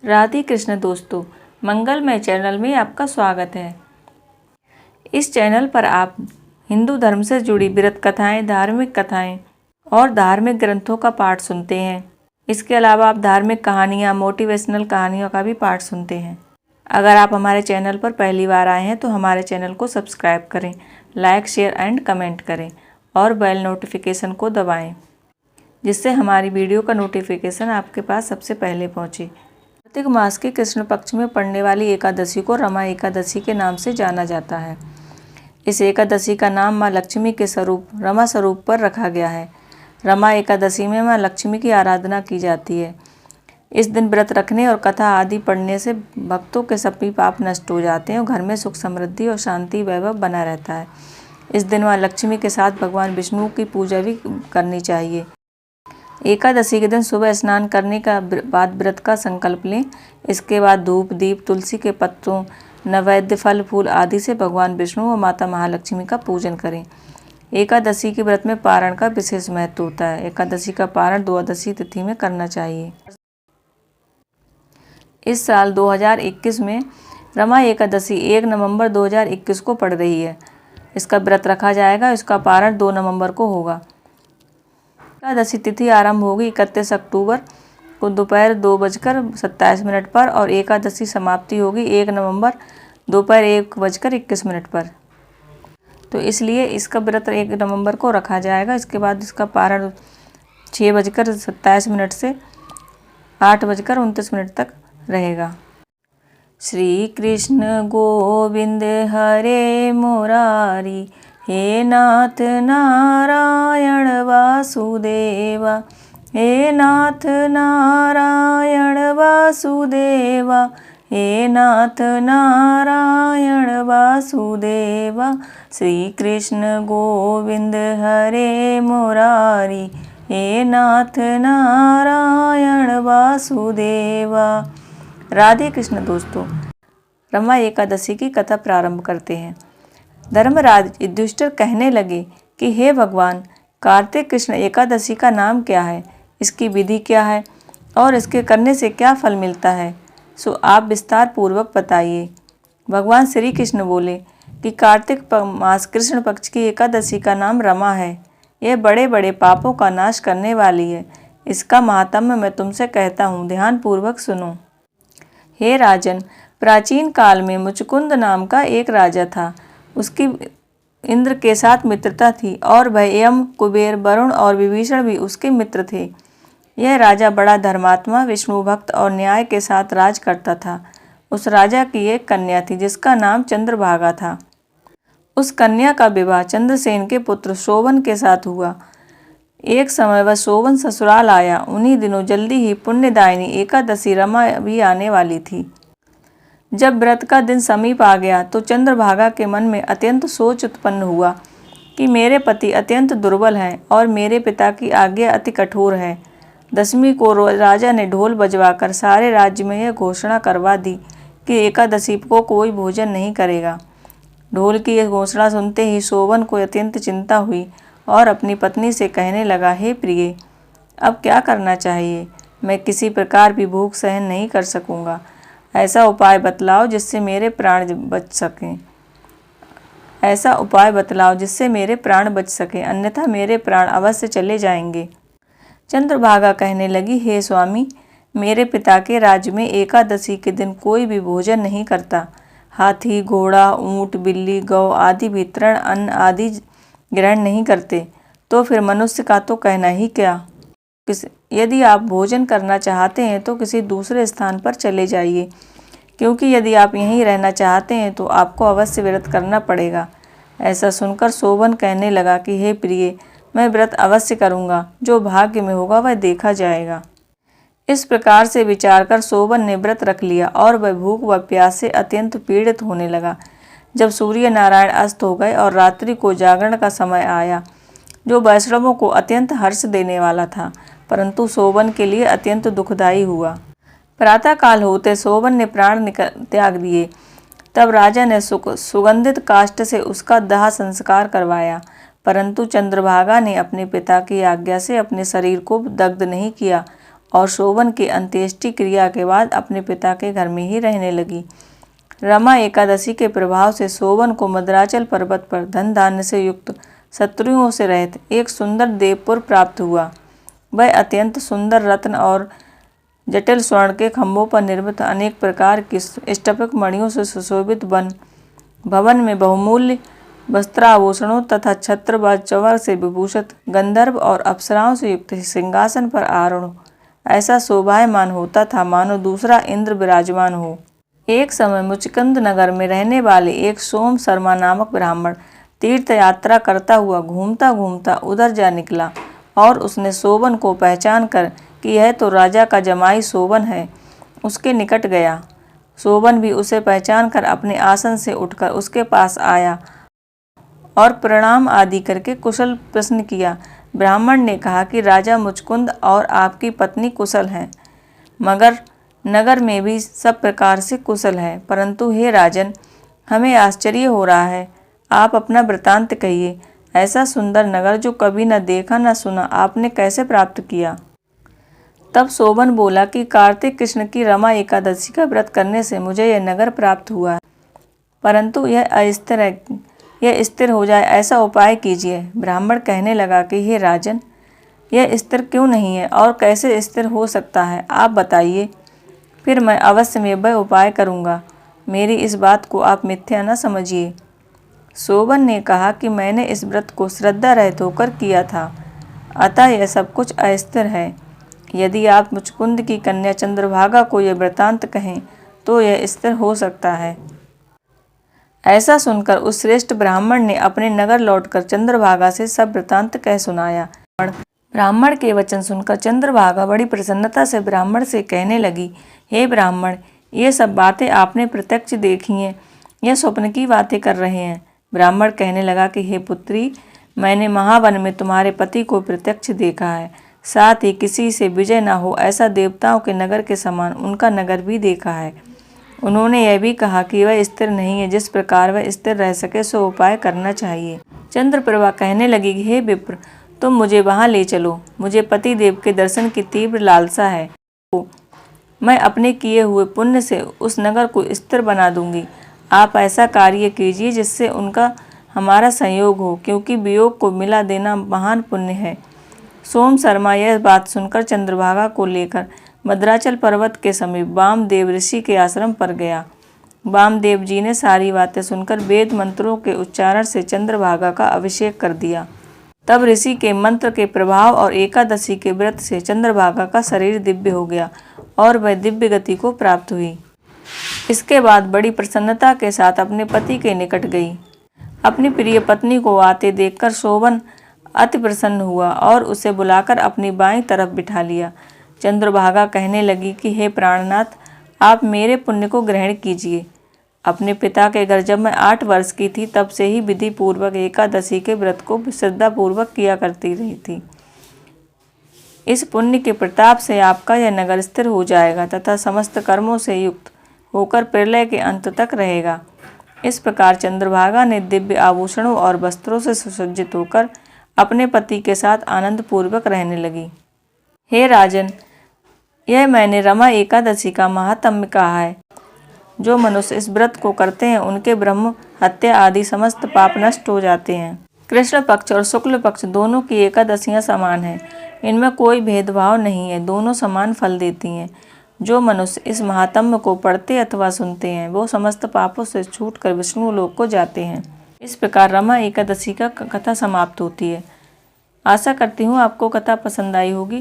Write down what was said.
राधे कृष्ण दोस्तों, मंगलमय चैनल में आपका स्वागत है। इस चैनल पर आप हिंदू धर्म से जुड़ी व्रत कथाएं, धार्मिक कथाएं और धार्मिक ग्रंथों का पाठ सुनते हैं। इसके अलावा आप धार्मिक कहानियां, मोटिवेशनल कहानियों का भी पाठ सुनते हैं। अगर आप हमारे चैनल पर पहली बार आए हैं तो हमारे चैनल को सब्सक्राइब करें, लाइक, शेयर एंड कमेंट करें और बेल नोटिफिकेशन को दबाएँ, जिससे हमारी वीडियो का नोटिफिकेशन आपके पास सबसे पहले पहुँचे। कार्तिक मास के कृष्ण पक्ष में पड़ने वाली एकादशी को रमा एकादशी के नाम से जाना जाता है। इस एकादशी का नाम माँ लक्ष्मी के स्वरूप रमा स्वरूप पर रखा गया है। रमा एकादशी में माँ लक्ष्मी की आराधना की जाती है। इस दिन व्रत रखने और कथा आदि पढ़ने से भक्तों के सभी पाप नष्ट हो जाते हैं और घर में सुख, समृद्धि और शांति वैभव बना रहता है। इस दिन माँ लक्ष्मी के साथ भगवान विष्णु की पूजा भी करनी चाहिए। एकादशी के दिन सुबह स्नान करने का बाद व्रत का संकल्प लें। इसके बाद धूप, दीप, तुलसी के पत्तों, नैवेद्य, फल फूल आदि से भगवान विष्णु और माता महालक्ष्मी का पूजन करें। एकादशी के व्रत में पारण का विशेष महत्व होता है। एकादशी का पारण द्वादशी तिथि में करना चाहिए। इस साल 2021 में रमा एकादशी 1 नवंबर 2021 को पड़ रही है। इसका व्रत रखा जाएगा। इसका पारण 2 नवंबर को होगा। एकादशी तिथि आरंभ होगी 31 अक्टूबर को दोपहर 2:27 पर और एकादशी समाप्ति होगी 1 नवंबर दोपहर 1:21 पर। तो इसलिए इसका व्रत 1 नवंबर को रखा जाएगा। इसके बाद इसका पारण 6:27 से 8:29 तक रहेगा। श्री कृष्ण गोविंद हरे मुरारी, हे नाथ नारायण वासुदेवा, हे नाथ नारायण वासुदेवा, हे नाथ नारायण वासुदेवा। श्री कृष्ण गोविंद हरे मुरारी, हे नाथ नारायण वासुदेवा। राधे कृष्ण दोस्तों, रमा एकादशी की कथा प्रारंभ करते हैं। धर्मराज युधिष्ठिर कहने लगे कि हे भगवान, कार्तिक कृष्ण एकादशी का नाम क्या है, इसकी विधि क्या है और इसके करने से क्या फल मिलता है, सो आप विस्तार पूर्वक बताइए। भगवान श्री कृष्ण बोले कि कार्तिक मास कृष्ण पक्ष की एकादशी का नाम रमा है। यह बड़े बड़े पापों का नाश करने वाली है। इसका महात्म्य मैं तुमसे कहता हूँ, ध्यान पूर्वक सुनो। हे राजन, प्राचीन काल में मुचकुंद नाम का एक राजा था। उसकी इंद्र के साथ मित्रता थी और वह यम, कुबेर, वरुण और विभीषण भी उसके मित्र थे। यह राजा बड़ा धर्मात्मा, विष्णु भक्त और न्याय के साथ राज करता था। उस राजा की एक कन्या थी जिसका नाम चंद्रभागा था। उस कन्या का विवाह चंद्रसेन के पुत्र शोभन के साथ हुआ। एक समय वह शोभन ससुराल आया। उन्हीं दिनों जल्दी ही पुण्यदायिनी एकादशी रमा भी आने वाली थी। जब व्रत का दिन समीप आ गया तो चंद्रभागा के मन में अत्यंत सोच उत्पन्न हुआ कि मेरे पति अत्यंत दुर्बल हैं और मेरे पिता की आज्ञा अति कठोर है। दशमी को राजा ने ढोल बजवाकर सारे राज्य में यह घोषणा करवा दी कि एकादशी को कोई भोजन नहीं करेगा। ढोल की यह घोषणा सुनते ही शोभन को अत्यंत चिंता हुई और अपनी पत्नी से कहने लगा, हे प्रिय, अब क्या करना चाहिए? मैं किसी प्रकार भी भूख सहन नहीं कर सकूँगा। ऐसा उपाय बतलाओ जिससे मेरे प्राण बच सकें। ऐसा उपाय बतलाओ जिससे मेरे प्राण बच सकें, अन्यथा मेरे प्राण अवश्य चले जाएंगे। चंद्रभागा कहने लगी, हे स्वामी, मेरे पिता के राज्य में एकादशी के दिन कोई भी भोजन नहीं करता। हाथी, घोड़ा, ऊँट, बिल्ली, गौ आदि भी तृण अन्न आदि ग्रहण नहीं करते। तो फिर मनुष्य का तो कहना ही क्या। यदि आप भोजन करना चाहते हैं तो किसी दूसरे स्थान पर चले जाइए, क्योंकि यदि आप यहीं रहना चाहते हैं तो आपको अवश्य व्रत करना पड़ेगा। ऐसा सुनकर शोभन कहने लगा कि हे प्रिय, मैं व्रत अवश्य करूँगा। जो भाग्य में होगा वह देखा जाएगा। इस प्रकार से विचार कर शोभन ने व्रत रख लिया और वह भूख व प्यास से अत्यंत पीड़ित होने लगा। जब सूर्य नारायण अस्त हो गए और रात्रि को जागरण का समय आया, जो वैष्णवों को अत्यंत हर्ष देने वाला था, परंतु शोभन के लिए अत्यंत दुखदायी हुआ। प्रातःकाल होते शोभन ने प्राण त्याग दिए। तब राजा ने सुगंधित काष्ठ से उसका दाह संस्कार करवाया, परंतु चंद्रभागा ने अपने पिता की आज्ञा से अपने शरीर को दग्ध नहीं किया और शोभन के अंत्येष्टि क्रिया के बाद अपने पिता के घर में ही रहने लगी। रमा एकादशी के प्रभाव से शोभन को मद्राचल पर्वत पर धन धान्य से युक्त, शत्रुओं से रहित एक सुंदर देवपुर प्राप्त हुआ। वह अत्यंत सुंदर रत्न और जटिल स्वर्ण के खंभों पर निर्मित अनेक प्रकार की स्फटिक मणियों से सुशोभित भवन में बहुमूल्य वस्त्राभूषणों तथा छत्र व चंवर से विभूषित गंधर्व और अप्सराओं से युक्त सिंहासन पर आरूढ़ ऐसा शोभायमान होता था मानो दूसरा इंद्र विराजमान हो। एक समय मुचकुंद नगर में रहने वाले एक सोम शर्मा नामक ब्राह्मण तीर्थ यात्रा करता हुआ घूमता घूमता उधर जा निकला और उसने शोभन को पहचान कर कि यह तो राजा का जमाई शोभन है, उसके निकट गया। शोभन भी उसे पहचान कर अपने आसन से उठकर उसके पास आया और प्रणाम आदि करके कुशल प्रश्न किया। ब्राह्मण ने कहा कि राजा मुचकुंद और आपकी पत्नी कुशल हैं, मगर नगर में भी सब प्रकार से कुशल है, परंतु हे राजन, हमें आश्चर्य हो रहा है। आप अपना वृतांत कहिए। ऐसा सुंदर नगर जो कभी न देखा न सुना, आपने कैसे प्राप्त किया? तब शोभन बोला कि कार्तिक कृष्ण की रमा एकादशी का व्रत करने से मुझे यह नगर प्राप्त हुआ है, परंतु यह अस्थिर है। यह स्थिर हो जाए ऐसा उपाय कीजिए। ब्राह्मण कहने लगा कि हे राजन, यह स्थिर क्यों नहीं है और कैसे स्थिर हो सकता है, आप बताइए, फिर मैं अवश्य में वह उपाय करूँगा। मेरी इस बात को आप मिथ्या न समझिए। शोभन ने कहा कि मैंने इस व्रत को श्रद्धा रहित होकर किया था, अतः यह सब कुछ अस्थिर है। यदि आप मुचकुंद की कन्या चंद्रभागा को यह वृतांत कहें तो यह स्थिर हो सकता है। ऐसा सुनकर उस श्रेष्ठ ब्राह्मण ने अपने नगर लौटकर चंद्रभागा से सब वृतांत कह सुनाया। ब्राह्मण के वचन सुनकर चंद्रभागा बड़ी प्रसन्नता से ब्राह्मण से कहने लगी, हे ब्राह्मण, ये सब बातें आपने प्रत्यक्ष देखी हैं, यह स्वप्न की बातें कर रहे हैं। ब्राह्मण कहने लगा कि हे पुत्री, मैंने महावन में तुम्हारे पति को प्रत्यक्ष देखा है, साथ ही किसी से विजय न हो ऐसा देवताओं के नगर के समान उनका नगर भी देखा है। उन्होंने यह भी कहा कि वह स्थिर नहीं है, जिस प्रकार वह स्थिर रह सके सो उपाय करना चाहिए। चंद्रप्रभा कहने लगी कि हे विप्र, तुम मुझे वहाँ ले चलो, मुझे पति देव के दर्शन की तीव्र लालसा है। मैं अपने किए हुए पुण्य से उस नगर को स्थिर बना दूंगी। आप ऐसा कार्य कीजिए जिससे उनका हमारा संयोग हो, क्योंकि वियोग को मिला देना महान पुण्य है। सोम शर्मा यह बात सुनकर चंद्रभागा को लेकर मद्राचल पर्वत के समीप वामदेव ऋषि के आश्रम पर गया। वामदेव जी ने सारी बातें सुनकर वेद मंत्रों के उच्चारण से चंद्रभागा का अभिषेक कर दिया। तब ऋषि के मंत्र के प्रभाव और एकादशी के व्रत से चंद्रभागा का शरीर दिव्य हो गया और वह दिव्य गति को प्राप्त हुई। इसके बाद बड़ी प्रसन्नता के साथ अपने पति के निकट गई। अपनी प्रिय पत्नी को आते देखकर शोभन अति प्रसन्न हुआ और उसे बुलाकर अपनी बाईं तरफ बिठा लिया। चंद्रभागा कहने लगी कि हे प्राणनाथ, आप मेरे पुण्य को ग्रहण कीजिए। अपने पिता के घर जब मैं 8 वर्ष की थी तब से ही विधि पूर्वक एकादशी के व्रत को श्रद्धा पूर्वक किया करती रही थी। इस पुण्य के प्रताप से आपका यह नगर स्थिर हो जाएगा तथा समस्त कर्मों से युक्त होकर प्रलय के अंत तक रहेगा। इस प्रकार चंद्रभागा ने दिव्य आभूषणों और वस्त्रों से सुसज्जित होकर अपने पति के साथ आनंद पूर्वक रहने लगी। हे राजन, यह मैंने रमा एकादशी का महात्म्य कहा है। जो मनुष्य इस व्रत को करते हैं उनके ब्रह्म हत्या आदि समस्त पाप नष्ट हो जाते हैं। कृष्ण पक्ष और शुक्ल पक्ष दोनों की एकादशियां समान हैं, इनमें कोई भेदभाव नहीं है, दोनों समान फल देती हैं। जो मनुष्य इस महात्म्य को पढ़ते अथवा सुनते हैं वो समस्त पापों से छूटकर विष्णु लोक को जाते हैं। इस प्रकार रमा एकादशी का कथा समाप्त होती है। आशा करती हूँ आपको कथा पसंद आई होगी।